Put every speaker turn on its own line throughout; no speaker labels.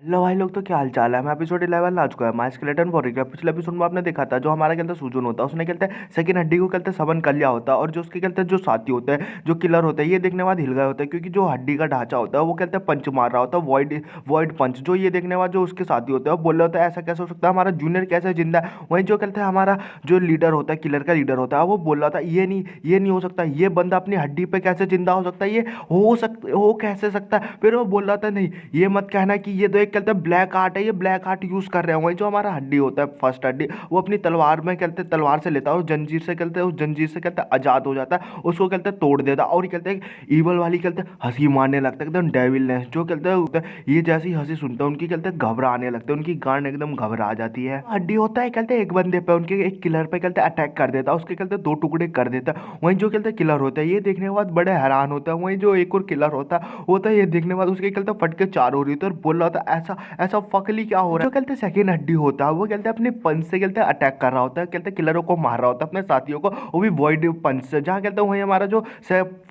Hello भाई लोग, तो क्या हाल चाल है। मैं एपिसोड 11 आ चुका है। My skeleton warrior. पिछले एपिसोड में आपने देखा था जो हमारा कहते हैं सुजून होता है, उसने कहते हैं सेकंड हड्डी को कहते हैं समन कर लिया होता है, और जो उसके कहते हैं जो साथी होते हैं जो किलर होते हैं ये देखने बाद हिल गए होते हैं, क्योंकि जो हड्डी का ढांचा होता है वो कहते हैं पंच मार रहा होता है, वॉइड वॉइड पंच। जो ये देखने बाद जो उसके साथी होते हैं वो बोल रहे होता है ऐसा कैसे हो सकता है, हमारा जूनियर कैसे जिंदा है। वहीं जो कहते हैं हमारा जो लीडर होता है, किलर का लीडर होता है, वो बोल रहा था ये नहीं हो सकता, ये बंदा अपनी हड्डी पे कैसे जिंदा हो सकता है, ये हो कैसे सकता है। फिर वो बोल रहा था नहीं, ये मत कहना कि ये तो एक कहते हैं ब्लैक आर्ट है, ये ब्लैक आर्ट यूज कर रहे हैं। वही जो हमारा हड्डी होता है फर्स्ट हड्डी, वो अपनी तलवार में कहते हैं तलवार से लेता है और जंजीर से कहते हैं उस जंजीर से कहते हैं आजाद हो जाता है, उसको कहते हैं तोड़ देता है। और कहते हैं ईवल वाली कहते हैं हंसी मारने लगता है एकदम डेविलनेस। जो कहते हैं ये जैसी हंसी सुनते हैं उनकी कहते हैं घबराने लगते हैं, उनकी गांड एकदम घबरा जाती है। हड्डी होता है कहते हैं एक बंदे पे, उनके एक किलर पे कहते हैं अटैक कर देता है, उसके कहते हैं दो टुकड़े कर देता है। वहीं जो कहते हैं किलर होता है ये देखने के बाद बड़े हैरान होता है। वहीं जो एक और किलर होता है ये देखने के बाद उसके कहते हैं फटके चार हो रही होती है और बोल रहा था ऐसा ऐसा फकली क्या हो रहा है। जो कहते हैं सेकंड हड्डी होता है वो कहते हैं अपने पंच से कहते हैं अटैक कर रहा होता है, कहते हैं किलरों को मार रहा होता है अपने साथियों को, वो भी वॉइड पंच से। जहाँ कहते हैं वही हमारा जो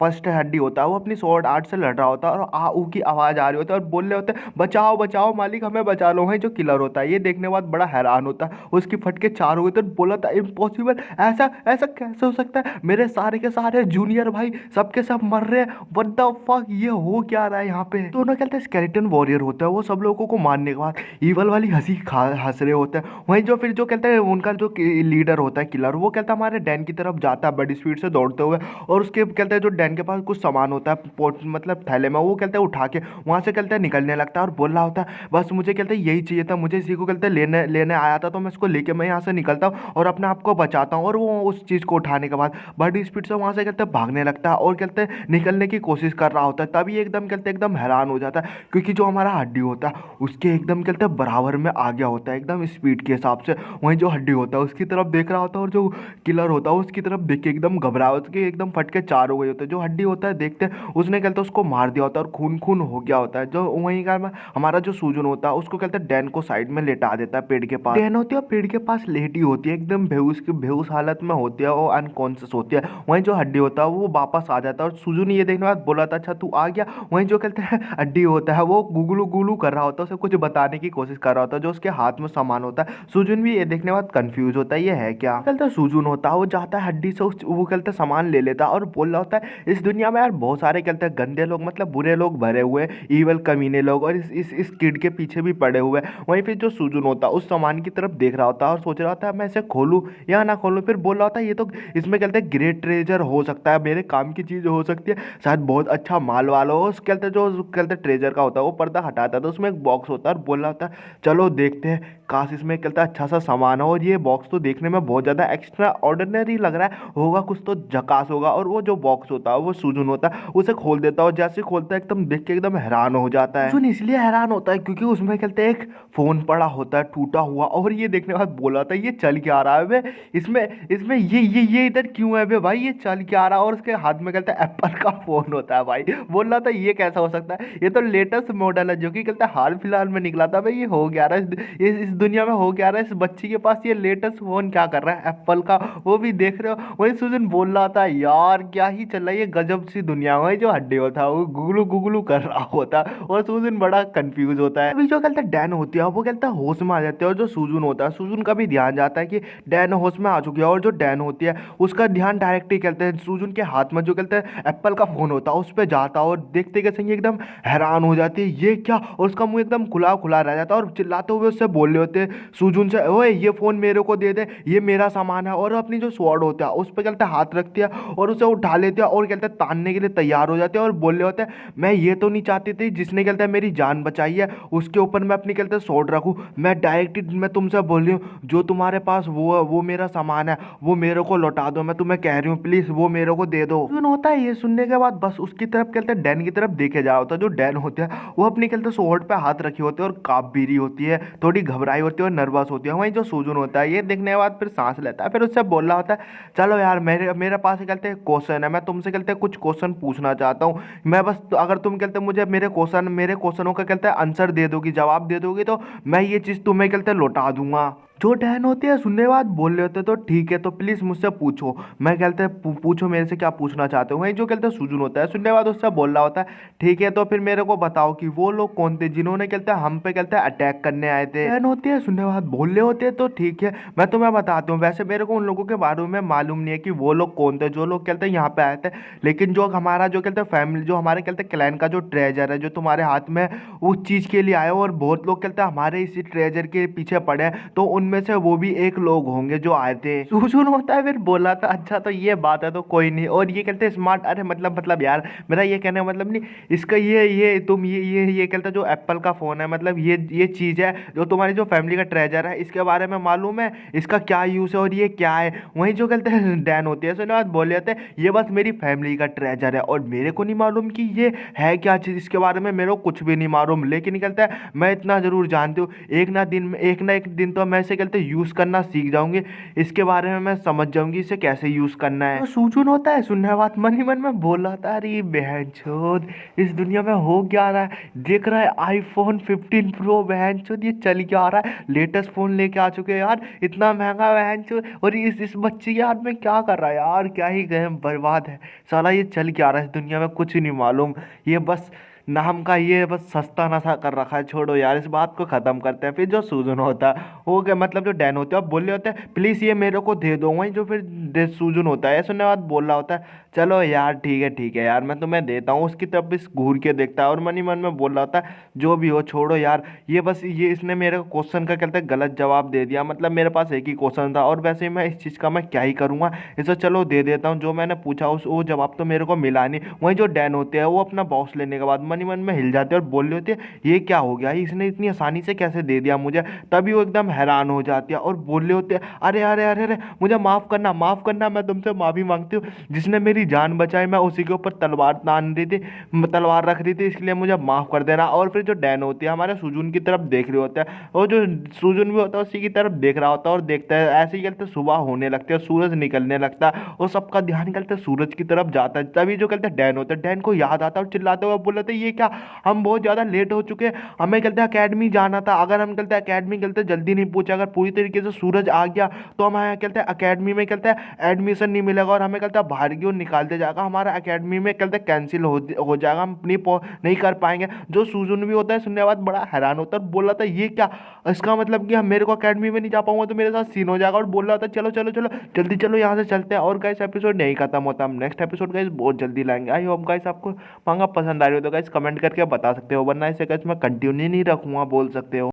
फर्स्ट हड्डी होता है वो अपनी स्वॉर्ड आर्ट से लड़ रहा होता है और आ ऊ की आवाज आ रही होती है और बोल रहे होते हैं बचाओ बचाओ मालिक हमें बचा लो। वही जो किलर होता है ये देखने के बाद बड़ा हैरान होता है, उसकी फटके चार हुए तो बोला था इम्पॉसिबल, ऐसा ऐसा कैसे हो सकता है, मेरे सारे के सारे जूनियर भाई सबके सब मर रहे हैं, व्हाट द फक, ये हो क्या रहा है यहाँ पे। दोनों कहते हैं स्केलेटन वॉरियर होता है, वो सब लोगों को मारने के बाद ईवल वाली हंसी हंस रहे होते हैं। वहीं जो फिर जो कहते हैं उनका जो लीडर होता है किलर, वो कहता है हमारे डैन की तरफ जाता है बड़ी स्पीड से दौड़ते हुए, और उसके कहते हैं जो डैन के पास कुछ सामान होता है पोट मतलब थैले में, वो कहते हैं उठा के वहां से कहते हैं निकलने लगता है और बोल रहा होता है बस मुझे कहते हैं यही चाहिए था, मुझे इसी को कहते हैं लेने लेने आया था, तो मैं इसको लेके मैं यहाँ से निकलता हूँ और अपने आप को बचाता हूँ। और वो उस चीज़ को उठाने के बाद बड़ी स्पीड से वहां से कहते हैं भागने लगता है और कहते हैं निकलने की कोशिश कर रहा होता है। तभी एकदम कहते हैं एकदम हैरान हो जाता है, क्योंकि जो हमारा हड्डी होता है उसके एकदम कहते हैं बराबर में आ गया होता है एकदम स्पीड के हिसाब से। वहीं जो हड्डी होता है उसकी तरफ देख रहा होता है और जो किलर होता है उसकी तरफ देख के एकदम घबरा उसके एकदम फटके चार हो गए होते हैं। जो हड्डी होता है देखते हैं उसने कहते हैं उसको मार दिया होता है और खून खून हो गया होता है। जो वहीं का हमारा जो सूजन होता है उसको कहते हैं डैन को साइड में लेटा देता है पेड़ के पास। डैन होती है पेड़ के पास लेटी होती है एकदम बेहोश हालत में होती है, वो अनकॉन्शियस होती है। वहीं जो हड्डी होता है वो वापस आ जाता है और सूजन ये देखने के बाद बोला था अच्छा तू आ गया। वहीं जो कहते हैं हड्डी होता है वो गुगलू गुगलू कर रहा होता है, उसे कुछ बताने की कोशिश कर रहा होता है जो उसके हाथ में सामान होता है। सुजुन भी ये देखने के बाद कंफ्यूज होता है ये है क्या। कहता है सुजुन होता है वो जाता है हड्डी से वो कहते हैं सामान ले लेता है और बोल रहा होता है इस दुनिया में यार बहुत सारे कहते हैं गंदे लोग मतलब बुरे लोग भरे हुए हैं, ईवल कमीने लोग, और इस किड के पीछे भी पड़े हुए हैं। वहीं फिर जो सुजुन होता है उस सामान की तरफ देख रहा होता है और सोच रहा होता है मैं इसे खोलूं या ना खोलूं। फिर बोल रहा होता है ये तो इसमें कहते हैं ग्रेट ट्रेजर हो सकता है, मेरे काम की चीज हो सकती है, शायद बहुत अच्छा माल वाला हो। उस कहते हैं जो कहते हैं ट्रेजर का होता है वो पर्दा हटाता है तो उसमें एक बॉक्स होता है और बोल रहा होता है चलो देखते हैं काश इसमें कहता है अच्छा सा सामान हो। और ये बॉक्स तो देखने में बहुत ज़्यादा एक्स्ट्रा ऑर्डिनरी लग रहा है, होगा कुछ तो झकास होगा। और वो जो बॉक्स होता है वो सुजुन होता है उसे खोल देता है और जैसे खोलता है एकदम देख के एकदम हैरान हो जाता है। सुन इसलिए हैरान होता है क्योंकि उसमें कहते हैं एक फोन पड़ा होता है टूटा हुआ, और ये देखने के बाद बोला था ये चल क्या रहा है बे, इसमें इसमें ये इधर क्यों है बे भाई, ये चल क्या रहा है। और उसके हाथ में कहता है एप्पल का फोन होता है भाई। बोल रहा था ये कैसा हो सकता है, ये तो लेटेस्ट मॉडल है जो कि कहता है हाल फिलहाल में निकला था भाई, ये हो गया रहा है इस दुनिया में, हो गया रहा है इस बच्ची के पास ये लेटेस्ट फोन क्या कर रहा है एप्पल का, वो भी देख रहे हो। वही सुजन बोल रहा था यार क्या ही चल रहा है ये गजब सी दुनिया में। जो हड्डी होता है वो गुगलू गुगलू कर रहा होता है और सुजन बड़ा कंफ्यूज होता है। अभी जो कहता है डैन होती है वो कहता है होश में आ जाते हैं, और जो सुजुन होता है सुजुन का भी ध्यान जाता है कि डैन होश में आ चुकी है। और जो डैन होती है उसका ध्यान डायरेक्ट ही कहते हैं सुजुन के हाथ में जो कहते हैं एप्पल का फोन होता है उस पर जाता है और देखते के संग एकदम हैरान हो जाती है ये क्या, और उसका मुंह एकदम खुला खुला रह जाता है और चिल्लाते हुए उससे बोल रहे होते हैं सुजुन से ओए ये फोन मेरे को दे दे, ये मेरा सामान है। और अपनी जो स्वॉर्ड होता है उस पर कहते हैं हाथ रखती है और उसे उठा लेते हैं और कहते हैं तानने के लिए तैयार हो जाते हैं और बोल रहे होते हैं मैं ये तो नहीं चाहती थी जिसने कहते हैं मेरी जान बचाई है उसके ऊपर मैं अपनी कहते हैं स्वॉर्ड रखूं, मैं डायरेक्ट मैं तुमसे बोल रही हूँ जो तुम्हारे पास वो मेरा सामान है वो मेरे को लौटा दो, मैं तुम्हें कह रही हूँ प्लीज वो मेरे को दे दो। सुन होता है ये सुनने के बाद बस उसकी तरफ कहते हैं डैन की तरफ देखे जा होता है। जो डैन होते हैं वो अपनी कहते हैं स्वॉर्ड पे हाथ रखी होती है और कांप भी रही होती है, थोड़ी घबराई होती है और नर्वस होती है। वहीं जो सुजुन होता है ये देखने के बाद फिर सांस लेता है, फिर उससे बोल रहा होता है चलो यार मेरे मेरे पास कहते हैं क्वेश्चन है, मैं तुमसे कहते हैं कुछ क्वेश्चन पूछना चाहता हूँ, मैं बस अगर तुम कहते हैं मुझे मेरे क्वेश्चनों का कहते हैं आंसर दे दोगी जवाब दे दोगी तो मैं ये चीज़ तुम्हें कहते हैं लौटा दूंगा। जो डैन होते हैं सुनने के बाद बोल रहे होते हैं, तो ठीक है तो प्लीज मुझसे पूछो। मैं कहते हैं पूछो मेरे से क्या पूछना चाहते हो। वहीं जो कहते हैं सुजन होता है सुनने के बाद उससे बोल रहा होता है, ठीक है तो फिर मेरे को बताओ कि वो लोग कौन थे जिन्होंने कहते हैं हम पे कहते हैं अटैक करने आए थे। डैन होते हैं सुनने के बाद बोल रहे होते हैं, तो ठीक है मैं तुम्हें बताता हूँ। वैसे मेरे को उन लोगों के बारे में मालूम नहीं है कि वो लोग कौन थे जो लोग कहते हैं यहाँ पे आए थे, लेकिन जो हमारा जो कहते हैं फैमिली जो हमारे कहते हैं क्लैन का जो ट्रेजर है जो तुम्हारे हाथ में उस चीज के लिए आया हो, और बहुत लोग कहते हैं हमारे इसी ट्रेजर के पीछे पड़े हैं, तो उनमें से वो भी एक लोग होंगे जो आए थे। सुसुन होता है फिर बोला था अच्छा तो ये बात है तो कोई नहीं। और ये कहते हैं स्मार्ट, अरे मतलब यार मेरा ये कहने का मतलब नहीं इसका ये तुम ये कहते हैं जो एप्पल का फोन है, मतलब ये चीज है जो तुम्हारी जो फैमिली का ट्रेजर है इसके बारे में मालूम है, इसका क्या यूज है और ये क्या है। वहीं जो कहते हैं डैन होती है सुनने बाद बोले जाते हैं ये बस मेरी फैमिली का ट्रेजर है और मेरे को नहीं मालूम कि ये है क्या चीज, इसके बारे में मेरे को कुछ भी नहीं मालूम, लेकिन निकलता है मैं इतना जरूर जानती हूँ एक ना एक दिन तो मैं इसे कहते यूज करना सीख जाऊंगी, इसके बारे में मैं समझ जाऊंगी इसे कैसे यूज करना है। तो सूजन होता है सुनने बात मन ही मन में बोल रहा था, अरे बहन चोद इस दुनिया में हो क्या रहा है। देख रहा है आईफोन 15 प्रो बहन चोद ये चल क्या रहा है, लेटेस्ट फोन लेके आ चुके हैं यार, इतना महंगा बहन चोद, और इस बच्चे के हाथ में क्या कर रहा है यार, क्या ही गए बर्बाद है साला, ये चल क्या रहा है इस दुनिया में कुछ ही नहीं मालूम, ये बस नाम का ये बस सस्ता नशा कर रखा है। छोड़ो यार इस बात को ख़त्म करते हैं। फिर जो सूजन होता है वो क्या मतलब जो डैन होते हैं अब बोले होते हैं प्लीज़ ये मेरे को दे दो। वहीं जो फिर सूजन होता है सुनने बाद बोल रहा होता है चलो यार ठीक है यार मैं तुम्हें देता हूँ। उसकी तरफ भी घूर के देखता है और मन ही मन में बोल रहा होता है जो भी हो छोड़ो यार, ये बस ये इसने मेरे क्वेश्चन का कहते हैं गलत जवाब दे दिया, मतलब मेरे पास एक ही क्वेश्चन था और वैसे ही मैं इस चीज़ का मैं क्या ही करूँगा, इसे चलो दे देता हूँ। जो मैंने पूछा उस वो जवाब तो मेरे को मिला नहीं। वहीं जो डैन होते हैं वो अपना बॉक्स लेने के बाद मन ही मन में हिल जाते हैं और बोल रहे होते हैं ये क्या हो गया, इसने इतनी आसानी से कैसे दे दिया मुझे। तभी वो एकदम हैरान हो जाती है और बोल रहे होते हैं अरे मुझे माफ़ करना मैं तुमसे माफ़ी मांगती हूँ, जिसने मेरी जान बचाई मैं उसी के ऊपर तलवार तान रही थी, तलवार रख रही थी, इसलिए मुझे माफ़ कर देना। और फिर जो डैन होती है हमारे सुजुन की तरफ देख रहे होते हैं और जो सुजुन भी होता है उसी की तरफ देख रहा होता है और देखता है ऐसे ही कहते सुबह होने लगती है, सूरज निकलने लगता है और सबका ध्यान कहते सूरज की तरफ जाता है। तभी जो कहते हैं डैन होता है, डैन को याद आता है और चिल्लाते हुए बोलते ये क्या, हम बहुत ज़्यादा लेट हो चुके हैं, हमें कहते हैं अकेडमी जाना था, अगर हम कहते हैं अकेडमी कहते जल्दी नहीं पहुंचे, अगर पूरी तरीके से सूरज आ गया तो हमें कहते हैं अकेडमी में कहते हैं एडमिशन नहीं मिलेगा और हमें कहते हैं बाहर की ओर निकालते जाएगा, हमारा अकेडमी में कहते हैं कैंसिल हो जाएगा, हम नहीं कर पाएंगे। जो सुजुन भी होता है सुनने के बाद बड़ा हैरान होता है, बोल रहा था ये क्या, इसका मतलब कि हम मेरे को अकेडमी में नहीं जा पाऊंगा तो मेरे साथ सीन हो जाएगा, और बोल रहा था चलो चलो चलो जल्दी चलो यहाँ से चलते हैं। और गाइस एपिसोड नहीं खत्म होता, हम नेक्स्ट एपिसोड गाइस बहुत जल्दी लाएंगे। आई होप गाइस आपको मांगा पसंद आ रही हो तो गाइस कमेंट करके बता सकते हो, वरना इसे गाइस मैं कंटिन्यू नहीं रखूंगा बोल सकते हो।